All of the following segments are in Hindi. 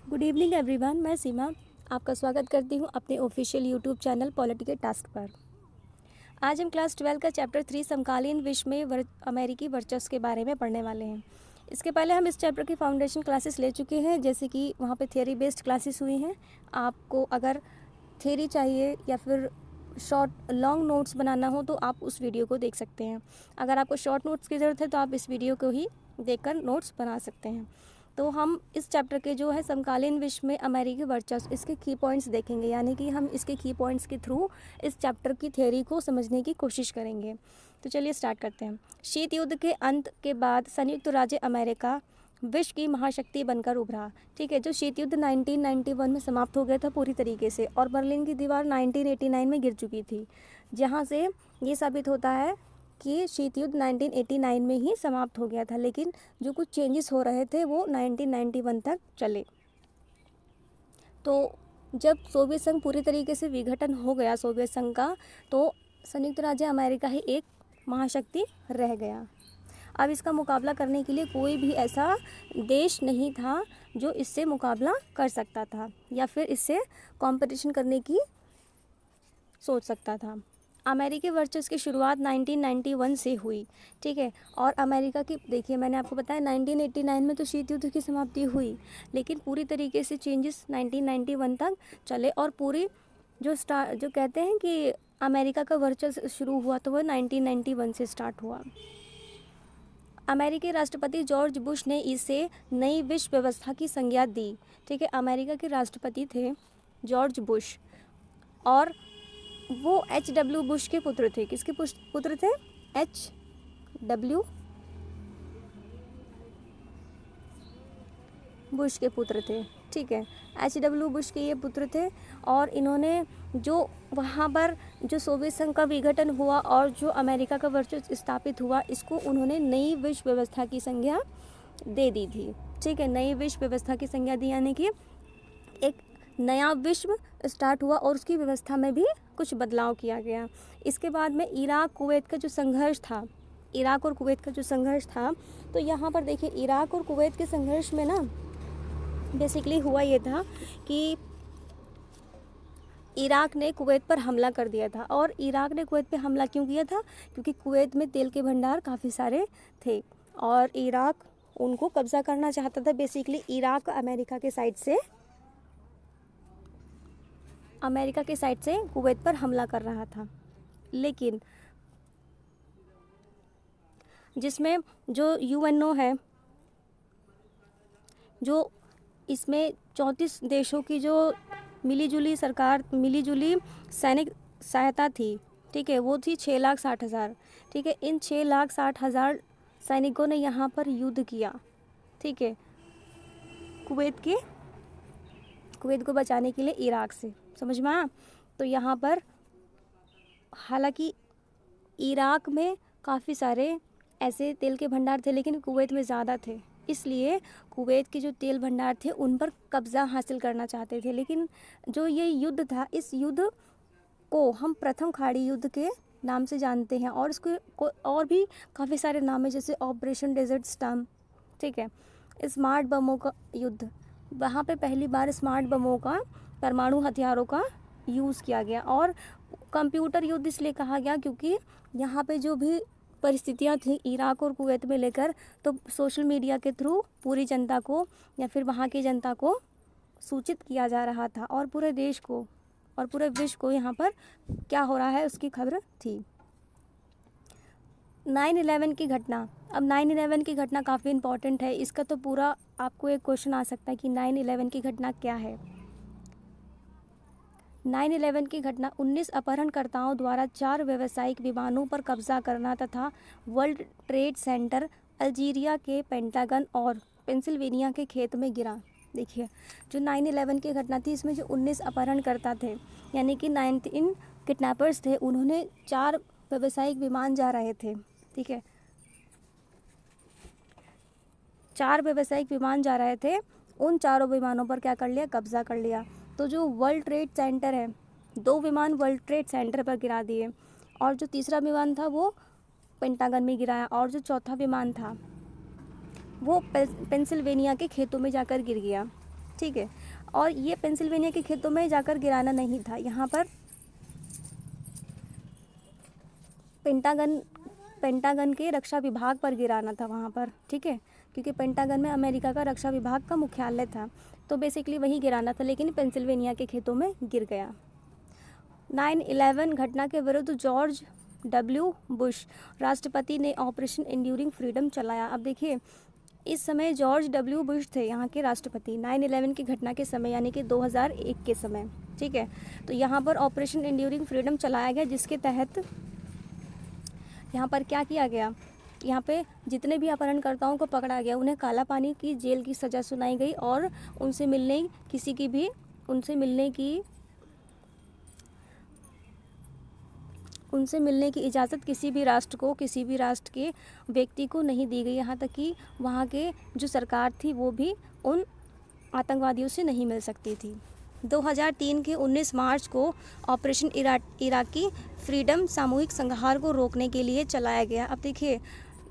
गुड इवनिंग एवरीवन, मैं सीमा आपका स्वागत करती हूँ अपने ऑफिशियल यूट्यूब चैनल पॉलिटी के टास्क पर। आज हम क्लास 12 का चैप्टर 3 समकालीन विश्व में अमेरिकी वर्चस्व के बारे में पढ़ने वाले हैं। इसके पहले हम इस चैप्टर की फाउंडेशन क्लासेस ले चुके हैं, जैसे कि वहाँ पे थ्योरी बेस्ड क्लासेस हुई हैं। आपको अगर थ्योरी चाहिए या फिर शॉर्ट लॉन्ग नोट्स बनाना हो तो आप उस वीडियो को देख सकते हैं। अगर आपको शॉर्ट नोट्स की ज़रूरत है तो आप इस वीडियो को ही देखकर नोट्स बना सकते हैं। तो हम इस चैप्टर के जो है समकालीन विश्व में अमेरिकी वर्चस्व, इसके की पॉइंट्स देखेंगे, यानी कि हम इसके की पॉइंट्स के थ्रू इस चैप्टर की थ्योरी को समझने की कोशिश करेंगे। तो चलिए स्टार्ट करते हैं। शीत युद्ध के अंत के बाद संयुक्त राज्य अमेरिका विश्व की महाशक्ति बनकर उभरा। ठीक है, जो शीत युद्ध 1991 में समाप्त हो गया था पूरी तरीके से, और बर्लिन की दीवार 1989 में गिर चुकी थी, जहाँ से ये साबित होता है कि शीत युद्ध 1989 में ही समाप्त हो गया था, लेकिन जो कुछ चेंजेस हो रहे थे वो 1991 तक चले। तो जब सोवियत संघ पूरी तरीके से विघटन हो गया सोवियत संघ का, तो संयुक्त राज्य अमेरिका ही एक महाशक्ति रह गया। अब इसका मुकाबला करने के लिए कोई भी ऐसा देश नहीं था जो इससे मुकाबला कर सकता था या फिर इससे कंपटीशन करने की सोच सकता था। अमेरिकी वर्चस्व की शुरुआत 1991 से हुई। ठीक है, और अमेरिका की देखिए, मैंने आपको बताया 1989 में तो शीत युद्ध की समाप्ति हुई, लेकिन पूरी तरीके से चेंजेस 1991 तक चले, और पूरी जो कहते हैं कि अमेरिका का वर्चस्व शुरू हुआ तो वह 1991 से स्टार्ट हुआ। अमेरिकी राष्ट्रपति जॉर्ज बुश ने इसे नई विश्व व्यवस्था की संज्ञा दी। ठीक है, अमेरिका के राष्ट्रपति थे जॉर्ज बुश, और वो H.W. बुश के पुत्र थे। किसके पुत्र थे? H.W. बुश के पुत्र थे। ठीक है, H.W. बुश के ये पुत्र थे, और इन्होंने जो वहाँ पर जो सोवियत संघ का विघटन हुआ और जो अमेरिका का वर्चस्व स्थापित हुआ, इसको उन्होंने नई विश्व व्यवस्था की संज्ञा दे दी थी। ठीक है, नई विश्व व्यवस्था की संज्ञा दी, यानी कि एक नया विश्व स्टार्ट हुआ और उसकी व्यवस्था में भी कुछ बदलाव किया गया। इसके बाद में इराक कुवैत का जो संघर्ष था, इराक और कुवैत का जो संघर्ष था, तो यहाँ पर देखिए इराक और कुवैत के संघर्ष में ना बेसिकली हुआ ये था कि इराक ने कुवैत पर हमला कर दिया था। और इराक ने कुवैत पे हमला क्यों किया था? क्योंकि कुवैत में तेल के भंडार काफ़ी सारे थे और इराक उनको कब्जा करना चाहता था। बेसिकली इराक अमेरिका के साइड से कुवैत पर हमला कर रहा था, लेकिन जिसमें जो यूएनओ है, जो इसमें 34 देशों की जो मिलीजुली सैनिक सहायता थी, ठीक है, वो थी 6,60,000। ठीक है, इन 6,60,000 सैनिकों ने यहाँ पर युद्ध किया। ठीक है, कुवैत को बचाने के लिए इराक से, समझ में आया? तो यहाँ पर हालांकि इराक में काफ़ी सारे ऐसे तेल के भंडार थे, लेकिन कुवैत में ज़्यादा थे, इसलिए कुवैत के जो तेल भंडार थे उन पर कब्ज़ा हासिल करना चाहते थे। लेकिन जो ये युद्ध था, इस युद्ध को हम प्रथम खाड़ी युद्ध के नाम से जानते हैं, और इसको और भी काफ़ी सारे नाम है, जैसे ऑपरेशन डेजर्ट स्टॉर्म। ठीक है, स्मार्ट बमों का युद्ध, वहाँ पे पहली बार स्मार्ट बमों का, परमाणु हथियारों का यूज़ किया गया। और कंप्यूटर युद्ध इसलिए कहा गया क्योंकि यहाँ पे जो भी परिस्थितियाँ थी इराक और कुवैत में लेकर, तो सोशल मीडिया के थ्रू पूरी जनता को या फिर वहाँ की जनता को सूचित किया जा रहा था, और पूरे देश को और पूरे विश्व को यहाँ पर क्या हो रहा है उसकी खबर थी। 9/11 की घटना। अब 9/11 की घटना काफ़ी इंपॉर्टेंट है, इसका तो पूरा आपको एक क्वेश्चन आ सकता है कि 9/11 की घटना क्या है। 9/11 की घटना 19 अपहरणकर्ताओं द्वारा 4 व्यावसायिक विमानों पर कब्जा करना तथा वर्ल्ड ट्रेड सेंटर, अल्जीरिया के पेंटागन और पेंसिल्वेनिया के खेत में गिरा। देखिए, जो 9/11 की घटना थी, इसमें जो 19 अपहरणकर्ता थे, यानी कि 19 किडनैपर्स थे, उन्होंने 4 व्यावसायिक विमान जा रहे थे। ठीक है, 4 व्यावसायिक विमान जा रहे थे, उन चारों विमानों पर क्या कर लिया? कब्जा कर लिया। तो जो वर्ल्ड ट्रेड सेंटर है, 2 विमान वर्ल्ड ट्रेड सेंटर पर गिरा दिए, और जो तीसरा विमान था वो पेंटागन में गिराया, और जो चौथा विमान था वो पेंसिल्वेनिया के खेतों में जाकर गिर गया। ठीक है। और ये पेंसिल्वेनिया के खेतों में जाकर गिराना नहीं था, यहाँ पर पेंटागन के रक्षा विभाग पर गिराना था वहाँ पर, ठीक है, क्योंकि पेंटागन में अमेरिका का रक्षा विभाग का मुख्यालय था, तो बेसिकली वही गिराना था, लेकिन पेंसिल्वेनिया के खेतों में गिर गया। 9/11 घटना के विरुद्ध जॉर्ज डब्ल्यू बुश राष्ट्रपति ने ऑपरेशन एंड्यूरिंग फ्रीडम चलाया। अब देखिए, इस समय जॉर्ज डब्ल्यू बुश थे यहाँ के राष्ट्रपति 9/11 की घटना के समय, यानी कि 2001 के समय, ठीक है। तो यहाँ पर ऑपरेशन एंड्यूरिंग फ्रीडम चलाया गया, जिसके तहत यहाँ पर क्या किया गया, यहाँ पे जितने भी अपहरणकर्ताओं को पकड़ा गया उन्हें काला पानी की जेल की सज़ा सुनाई गई और उनसे मिलने की इजाज़त किसी भी राष्ट्र के व्यक्ति को नहीं दी गई, यहाँ तक कि वहाँ के जो सरकार थी वो भी उन आतंकवादियों से नहीं मिल सकती थी। 2003 के 19 मार्च को ऑपरेशन इराकी फ्रीडम सामूहिक संहार को रोकने के लिए चलाया गया। अब देखिए,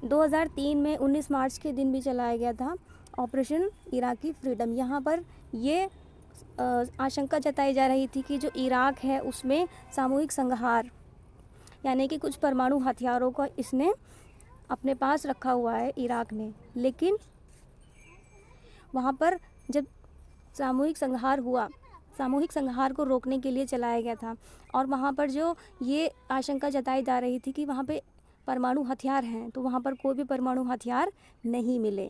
2003 में 19 मार्च के दिन भी चलाया गया था ऑपरेशन इराकी फ्रीडम। यहाँ पर ये आशंका जताई जा रही थी कि जो इराक है उसमें सामूहिक संहार, यानी कि कुछ परमाणु हथियारों का इसने अपने पास रखा हुआ है इराक ने, लेकिन वहाँ पर जब सामूहिक संहार को रोकने के लिए चलाया गया था, और वहाँ पर जो ये आशंका जताई जा रही थी कि वहाँ पे परमाणु हथियार हैं, तो वहाँ पर कोई भी परमाणु हथियार नहीं मिले,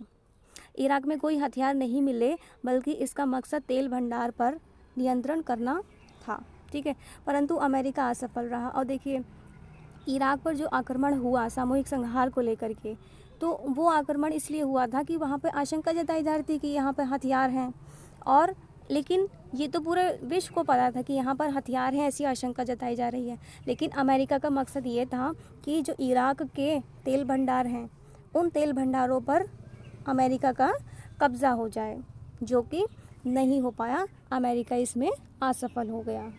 इराक में कोई हथियार नहीं मिले, बल्कि इसका मकसद तेल भंडार पर नियंत्रण करना था, ठीक है। परंतु अमेरिका असफल रहा। और देखिए, इराक पर जो आक्रमण हुआ सामूहिक संहार को लेकर के, तो वो आक्रमण इसलिए हुआ था कि वहाँ पे आशंका जताई जा रही थी कि यहाँ पर हथियार हैं, और लेकिन ये तो पूरे विश्व को पता था कि यहाँ पर हथियार हैं, ऐसी आशंका जताई जा रही है। लेकिन अमेरिका का मकसद ये था कि जो इराक के तेल भंडार हैं, उन तेल भंडारों पर अमेरिका का कब्ज़ा हो जाए, जो कि नहीं हो पाया। अमेरिका इसमें असफल हो गया।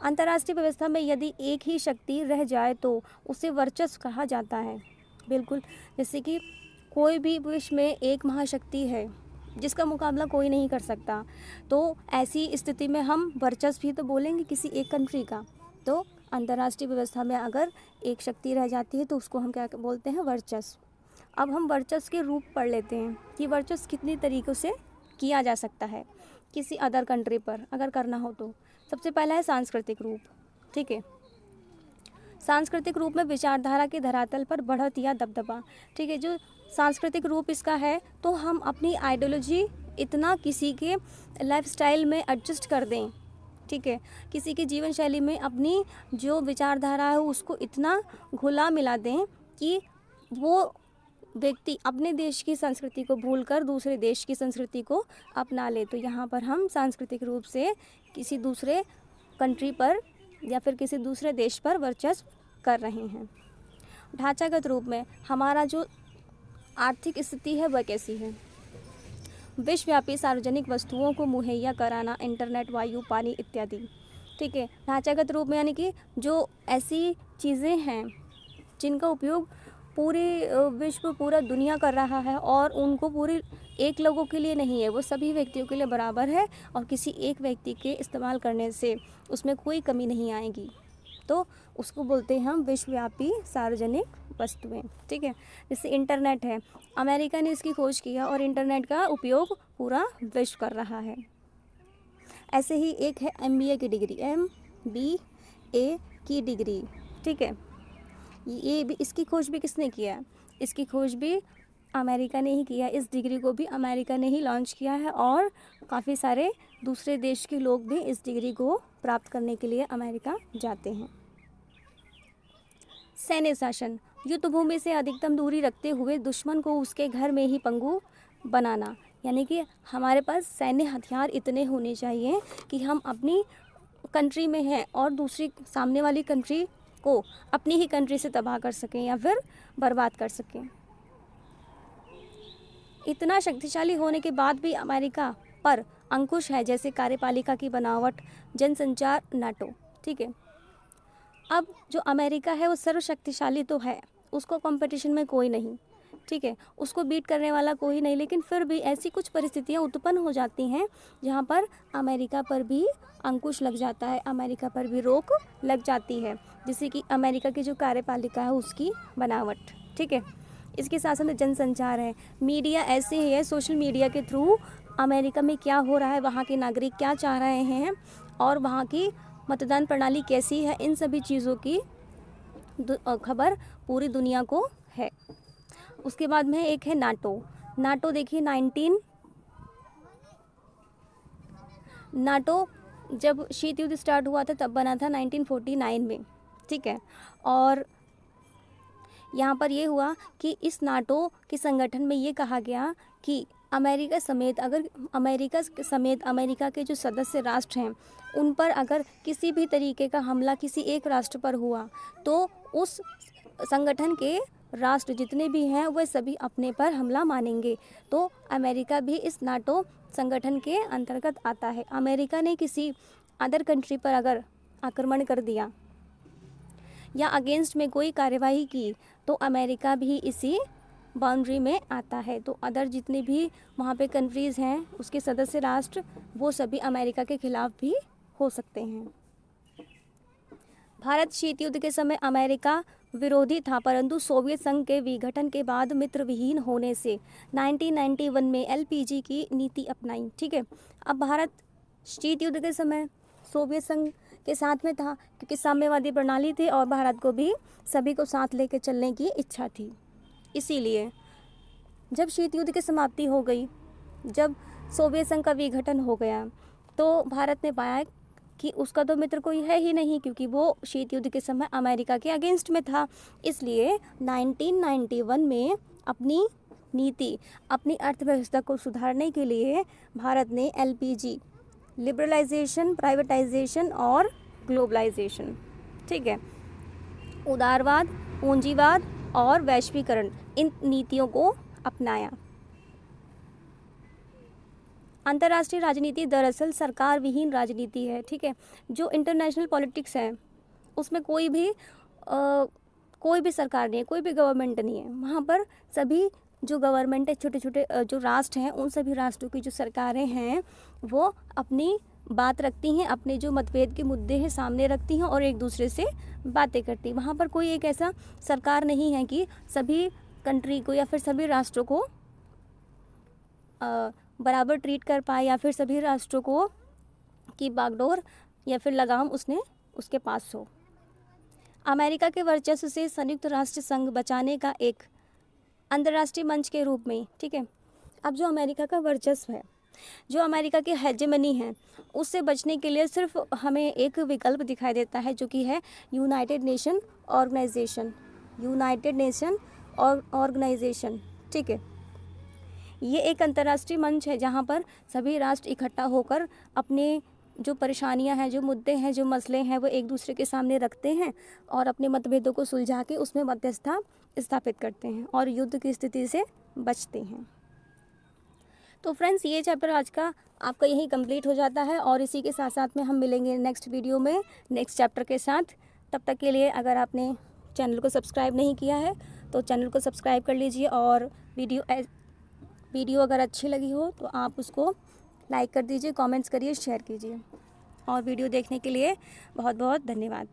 अंतर्राष्ट्रीय व्यवस्था में यदि एक ही शक्ति रह जाए तो उसे वर्चस्व कहा जाता है। बिल्कुल, जैसे कि कोई भी विश्व में एक महाशक्ति है जिसका मुकाबला कोई नहीं कर सकता, तो ऐसी स्थिति में हम वर्चस्व ही तो बोलेंगे किसी एक कंट्री का। तो अंतर्राष्ट्रीय व्यवस्था में अगर एक शक्ति रह जाती है तो उसको हम क्या बोलते हैं, वर्चस्व। अब हम वर्चस्व के रूप पढ़ लेते हैं कि वर्चस्व कितनी तरीक़ों से किया जा सकता है किसी अदर कंट्री पर अगर करना हो तो। सबसे पहला है सांस्कृतिक रूप, ठीक है। सांस्कृतिक रूप में विचारधारा के धरातल पर बढ़त या दबदबा, ठीक है। जो सांस्कृतिक रूप इसका है, तो हम अपनी आइडियोलॉजी इतना किसी के लाइफस्टाइल में एडजस्ट कर दें, ठीक है, किसी की जीवन शैली में अपनी जो विचारधारा है उसको इतना घुला मिला दें कि वो व्यक्ति अपने देश की संस्कृति को भूलकर दूसरे देश की संस्कृति को अपना ले। तो यहाँ पर हम सांस्कृतिक रूप से किसी दूसरे कंट्री पर या फिर किसी दूसरे देश पर वर्चस्व कर रहे हैं। ढांचागत रूप में हमारा जो आर्थिक स्थिति है वह कैसी है, विश्वव्यापी सार्वजनिक वस्तुओं को मुहैया कराना, इंटरनेट, वायु, पानी इत्यादि, ठीक है। ढांचागत रूप में यानी कि जो ऐसी चीज़ें हैं जिनका उपयोग पूरे विश्व, पूरा दुनिया कर रहा है, और उनको पूरे एक लोगों के लिए नहीं है, वो सभी व्यक्तियों के लिए बराबर है, और किसी एक व्यक्ति के इस्तेमाल करने से उसमें कोई कमी नहीं आएगी, तो उसको बोलते हैं हम विश्वव्यापी सार्वजनिक वस्तुएं, ठीक है। जैसे इंटरनेट है, अमेरिका ने इसकी खोज किया और इंटरनेट का उपयोग पूरा विश्व कर रहा है। ऐसे ही एक है MBA की डिग्री, MBA की डिग्री, ठीक है। ये भी, इसकी खोज भी किसने किया है, इसकी खोज भी अमेरिका ने ही किया है। इस डिग्री को भी अमेरिका ने ही लॉन्च किया है, और काफ़ी सारे दूसरे देश के लोग भी इस डिग्री को प्राप्त करने के लिए अमेरिका जाते हैं। सैन्य शासन, युद्ध भूमि से अधिकतम दूरी रखते हुए दुश्मन को उसके घर में ही पंगु बनाना, यानी कि हमारे पास सैन्य हथियार इतने होने चाहिए कि हम अपनी कंट्री में हैं और दूसरी सामने वाली कंट्री को अपनी ही कंट्री से तबाह कर सकें या फिर बर्बाद कर सकें। इतना शक्तिशाली होने के बाद भी अमेरिका पर अंकुश है, जैसे कार्यपालिका की बनावट, जनसंचार, नाटो, ठीक है। अब जो अमेरिका है वो सर्वशक्तिशाली तो है, उसको कंपटीशन में कोई नहीं, ठीक है, उसको बीट करने वाला कोई नहीं, लेकिन फिर भी ऐसी कुछ परिस्थितियाँ उत्पन्न हो जाती हैं जहाँ पर अमेरिका पर भी अंकुश लग जाता है, अमेरिका पर भी रोक लग जाती है, जैसे कि अमेरिका की जो कार्यपालिका है उसकी बनावट। ठीक है, इसके साथ साथ जनसंचार है, मीडिया ऐसे ही है, सोशल मीडिया के थ्रू अमेरिका में क्या हो रहा है, वहाँ के नागरिक क्या चाह रहे हैं और वहाँ की मतदान प्रणाली कैसी है, इन सभी चीज़ों की खबर पूरी दुनिया को है। उसके बाद में एक है नाटो। नाटो देखिए नाटो जब शीत युद्ध स्टार्ट हुआ था तब बना था 1949 में। ठीक है, और यहाँ पर ये हुआ कि इस नाटो के संगठन में ये कहा गया कि अमेरिका समेत अमेरिका के जो सदस्य राष्ट्र हैं उन पर अगर किसी भी तरीके का हमला किसी एक राष्ट्र पर हुआ तो उस संगठन के राष्ट्र जितने भी हैं वह सभी अपने पर हमला मानेंगे। तो अमेरिका भी इस नाटो संगठन के अंतर्गत आता है। अमेरिका ने किसी अदर कंट्री पर अगर आक्रमण कर दिया या अगेंस्ट में कोई कार्यवाही की तो अमेरिका भी इसी बाउंड्री में आता है। तो अदर जितने भी वहाँ पे कंट्रीज़ हैं उसके सदस्य राष्ट्र वो सभी अमेरिका के खिलाफ भी हो सकते हैं। भारत शीत युद्ध के समय अमेरिका विरोधी था, परंतु सोवियत संघ के विघटन के बाद मित्र विहीन होने से 1991 में एलपीजी की नीति अपनाई। ठीक है, अब भारत शीत युद्ध के समय सोवियत संघ के साथ में था क्योंकि साम्यवादी प्रणाली थी और भारत को भी सभी को साथ लेकर चलने की इच्छा थी। इसीलिए जब शीत युद्ध की समाप्ति हो गई, जब सोवियत संघ का विघटन हो गया तो भारत ने पाया कि उसका तो मित्र कोई है ही नहीं क्योंकि वो शीत युद्ध के समय अमेरिका के अगेंस्ट में था। इसलिए 1991 में अपनी नीति, अपनी अर्थव्यवस्था को सुधारने के लिए भारत ने एलपीजी, लिबरलाइजेशन, प्राइवेटाइजेशन और ग्लोबलाइजेशन, ठीक है, उदारवाद, पूंजीवाद और वैश्वीकरण, इन नीतियों को अपनाया। अंतर्राष्ट्रीय राजनीति दरअसल सरकार विहीन राजनीति है। ठीक है, जो इंटरनेशनल पॉलिटिक्स है उसमें कोई भी सरकार नहीं है, कोई भी गवर्नमेंट नहीं है। वहाँ पर सभी जो गवर्नमेंट है, छोटे छोटे जो राष्ट्र हैं, उन सभी राष्ट्रों की जो सरकारें हैं वो अपनी बात रखती हैं, अपने जो मतभेद के मुद्दे हैं सामने रखती हैं और एक दूसरे से बातें करती हैं। वहाँ पर कोई एक ऐसा सरकार नहीं है कि सभी कंट्री को या फिर सभी राष्ट्रों को बराबर ट्रीट कर पाए या फिर सभी राष्ट्रों को की बागडोर या फिर लगाम उसके पास हो। अमेरिका के वर्चस्व से संयुक्त राष्ट्र संघ बचाने का एक अंतर्राष्ट्रीय मंच के रूप में, ठीक है, अब जो अमेरिका का वर्चस्व है, जो अमेरिका की हेजेमनी है, उससे बचने के लिए सिर्फ हमें एक विकल्प दिखाई देता है जो कि है यूनाइटेड नेशन ऑर्गेनाइजेशन। ठीक है, ये एक अंतर्राष्ट्रीय मंच है जहाँ पर सभी राष्ट्र इकट्ठा होकर अपने जो परेशानियां हैं, जो मुद्दे हैं, जो मसले हैं वो एक दूसरे के सामने रखते हैं और अपने मतभेदों को सुलझा के उसमें मध्यस्थता स्थापित करते हैं और युद्ध की स्थिति से बचते हैं। तो फ्रेंड्स, ये चैप्टर आज का आपका यही कंप्लीट हो जाता है और इसी के साथ साथ में हम मिलेंगे नेक्स्ट वीडियो में नेक्स्ट चैप्टर के साथ। तब तक के लिए अगर आपने चैनल को सब्सक्राइब नहीं किया है तो चैनल को सब्सक्राइब कर लीजिए और वीडियो अगर अच्छी लगी हो तो आप उसको लाइक कर दीजिए, कमेंट्स करिए, शेयर कीजिए और वीडियो देखने के लिए बहुत बहुत धन्यवाद।